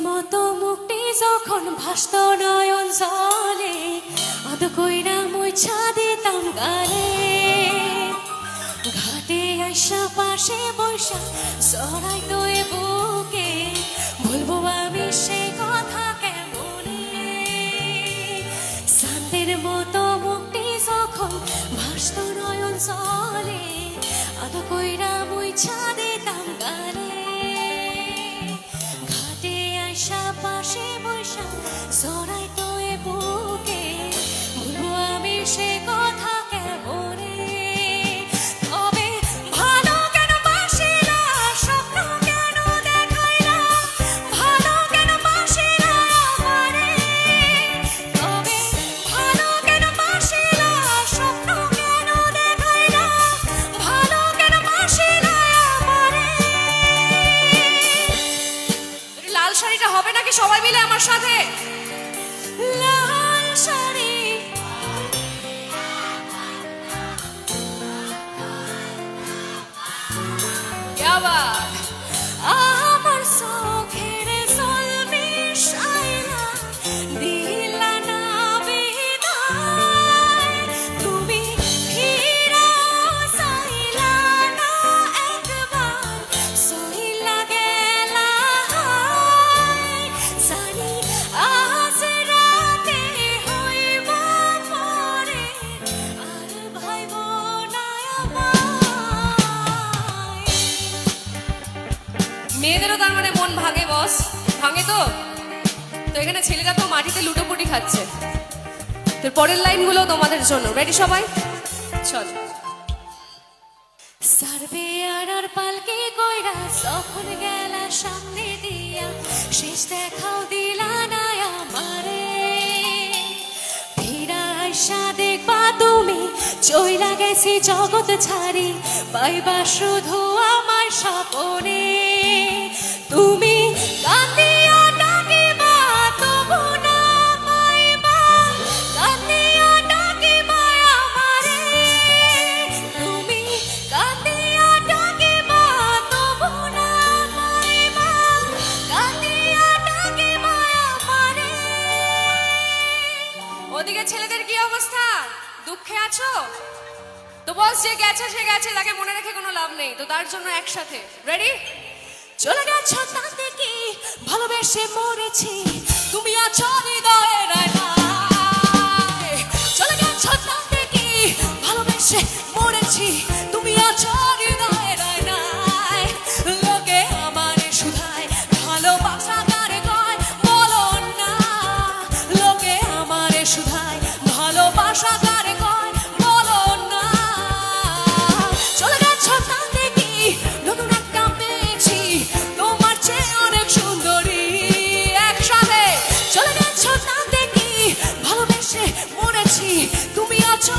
মতো মুক্তি যখন ভাসত নয়ন জলে অত কইরা মুছা দিতাম গালে ঘাটে আইসা পাশে বৈশা জড়াই তো এ বুকে বলবো আমি সে কথা কেমনে শান্তির মতো মুক্তি যখন ভাসত নয়ন জলে অত কইরা মুছা দিতাম গালে পাশে বৈশা জড়াই তো এ বুকে বলবো আমি সে কথা কেমনে তবে ভালো কেন বাসিলা স্বপ্ন কেন দেখাইলা ভালো কেন বাসিলা আমারে তবে ভালো কেন বাসিলা স্বপ্ন কেন দেখাইলা ভালো কেন বাসিলা আমারে লাল শাড়িটা হবে নাকি সবাই মিলে আমার সাথে লাল শাড়ি আবার আমার চোখের জল মিশাইলা দিলা না বিদায় তুমি ফিরাও চাইলা না একবার সইলা গেলা জানি আজ রাতে হইব পরে আর ভাইব না আমায় মেয়েদেরও তার মানে মন ভাঙে বস ভাঙে তো তো এখানে ছেলেরা তো মাটিতে লুটোপুটি খাচ্ছে তোর পরের লাইনগুলো তোমাদের জন্য রেডি সবাই চল সার্ভে আর পালকে কইরা যখন গেলা সামনে দিয়া শেষ দেখাও দিলা না আমারে ফিরা আইসা দেখবা তুমি চইলা গেছি জগৎ ছাড়ি পাইবা শুধু আমার স্বপনে তুমি কান্দিয়া ডাকিবা তবু না পাইবা কান্দিয়া ডাকিবা আমারে তুমি কান্দিয়া ডাকিবা তবু না পাইবা কান্দিয়া ডাকিবা আমারে ওদিকে ছেলেদের কি অবস্থা দুঃখে আছো তো বস যে গেছে সে গেছে তাকে মনে রেখে কোনো লাভ নেই তো তার জন্য একসাথে রেডি চলে গেছো তাতে কি ভালোবেসে মরেছি তুমি আছো হৃদয়ের আয়নায় চলে গেছো তাতে কি ভালোবেসে মরেছি তুমি আছো হৃদয়ের আয়নায় লোকে আমারে শুধায় ভালোবাসা কারে কয় বলো না লোকে আমারে শুধায় ভালোবাসা কারে কয় বলো না চলে গেছো তাতে কি নতুন একটা পেয়েছি তোমার চেয়ে অনেক সুন্দরী একসাথে চলে গেছো তাতে কি ভালোবেসে মরেছি তুমি আছো